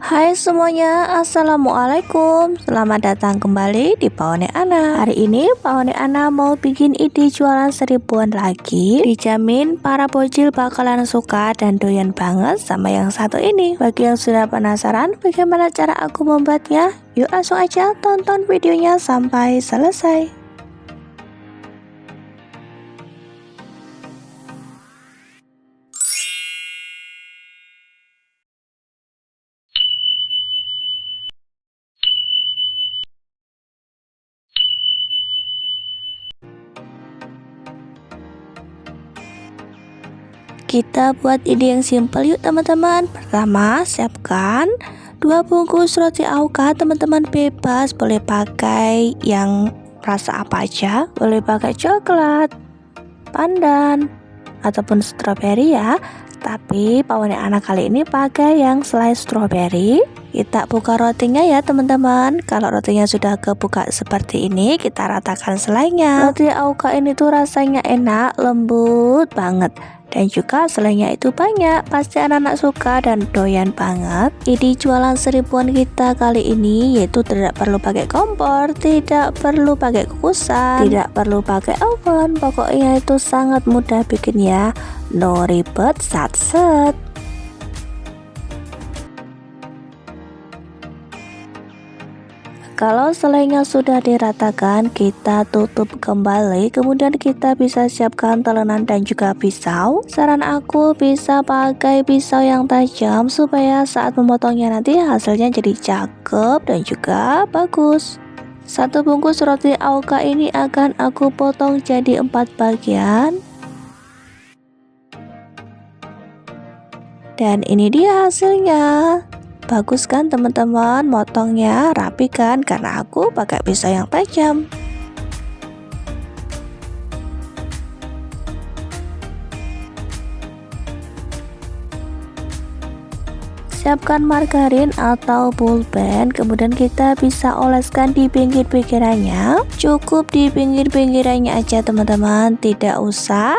Hai semuanya, assalamualaikum. Selamat datang kembali di Paone Ana. Hari ini Paone Ana mau bikin ide jualan seribuan lagi. Dijamin para bocil bakalan suka dan doyan banget sama yang satu ini. Bagi yang sudah penasaran bagaimana cara aku membuatnya, yuk langsung aja tonton videonya sampai selesai. Kita buat ide yang simple yuk teman-teman. Pertama, siapkan 2 bungkus roti Auka. Teman-teman bebas boleh pakai yang rasa apa aja. Boleh pakai coklat, pandan, ataupun stroberi ya. Tapi Paone Ana kali ini pakai yang slice strawberry. Kita buka rotinya ya teman-teman. Kalau rotinya sudah kebuka seperti ini, kita ratakan selainya. Roti Auka ini tuh rasanya enak, lembut banget. Dan juga selainya itu banyak, pasti anak-anak suka dan doyan banget. Ide jualan seribuan kita kali ini yaitu tidak perlu pakai kompor, tidak perlu pakai kukusan, tidak perlu pakai oven. Pokoknya itu sangat mudah bikin ya, no ribet, sat-set. Kalau selainya sudah diratakan, kita tutup kembali. Kemudian kita bisa siapkan telenan dan juga pisau. Saran aku bisa pakai pisau yang tajam supaya saat memotongnya nanti hasilnya jadi cakep dan juga bagus. Satu bungkus roti Auka ini akan aku potong jadi 4 bagian. Dan ini dia hasilnya. Bagus kan teman-teman, motongnya rapi kan karena aku pakai pisau yang tajam. Siapkan margarin atau pulpen, kemudian kita bisa oleskan di pinggir-pinggirannya. Cukup di pinggir-pinggirannya aja teman-teman, tidak usah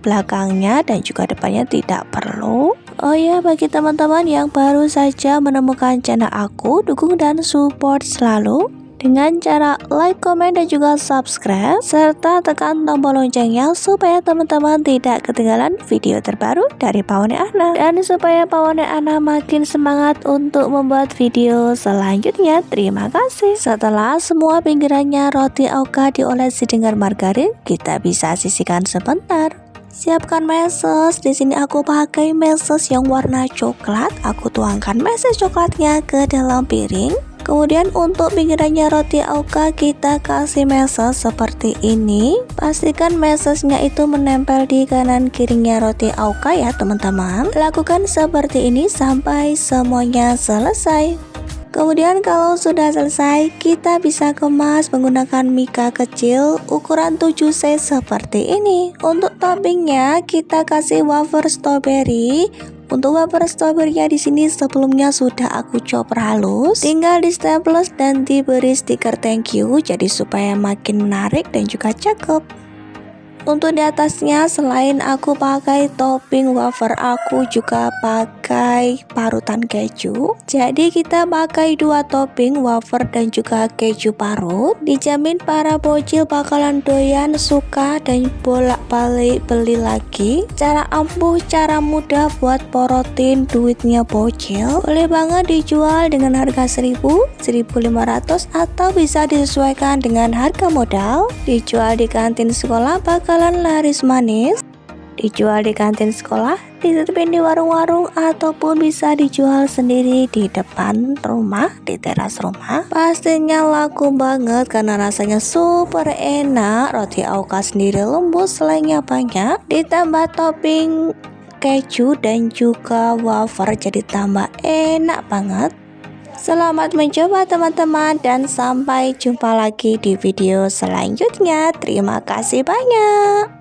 belakangnya dan juga depannya tidak perlu. Oh ya, bagi teman-teman yang baru saja menemukan channel aku, dukung dan support selalu dengan cara like, komen, dan juga subscribe, serta tekan tombol loncengnya supaya teman-teman tidak ketinggalan video terbaru dari Paone Ana. Dan supaya Paone Ana makin semangat untuk membuat video selanjutnya, terima kasih. Setelah semua pinggirannya roti Auka diolesi dengan margarin, kita bisa sisihkan sebentar. Siapkan meses. Di sini aku pakai meses yang warna coklat. Aku tuangkan meses coklatnya ke dalam piring. Kemudian untuk pinggirannya roti Auka kita kasih meses seperti ini. Pastikan mesesnya itu menempel di kanan kirinya roti Auka ya teman-teman. Lakukan seperti ini sampai semuanya selesai. Kemudian kalau sudah selesai, kita bisa kemas menggunakan mika kecil ukuran 7C seperti ini. Untuk toppingnya kita kasih wafer strawberry. Untuk wafer strawberry-nya di sini sebelumnya sudah aku chop halus. Tinggal di staples dan diberi stiker thank you, jadi supaya makin menarik dan juga cakep. Untuk di atasnya selain aku pakai topping wafer, aku juga pakai parutan keju. Jadi kita pakai 2 topping wafer dan juga keju parut. Dijamin para bocil bakalan doyan, suka, dan bolak-balik beli lagi. Cara ampuh, cara mudah buat porotin duitnya bocil. Boleh banget dijual dengan harga 1000, 1500, atau bisa disesuaikan dengan harga modal. Dijual di kantin sekolah bakalan laris manis, dijual di kantin sekolah, dititipin di warung-warung, ataupun bisa dijual sendiri di depan rumah, di teras rumah. Pastinya laku banget karena rasanya super enak. Roti Auka sendiri lembut, selainya banyak, ditambah topping keju dan juga wafer, jadi tambah enak banget. Selamat mencoba teman-teman, dan sampai jumpa lagi di video selanjutnya. Terima kasih banyak.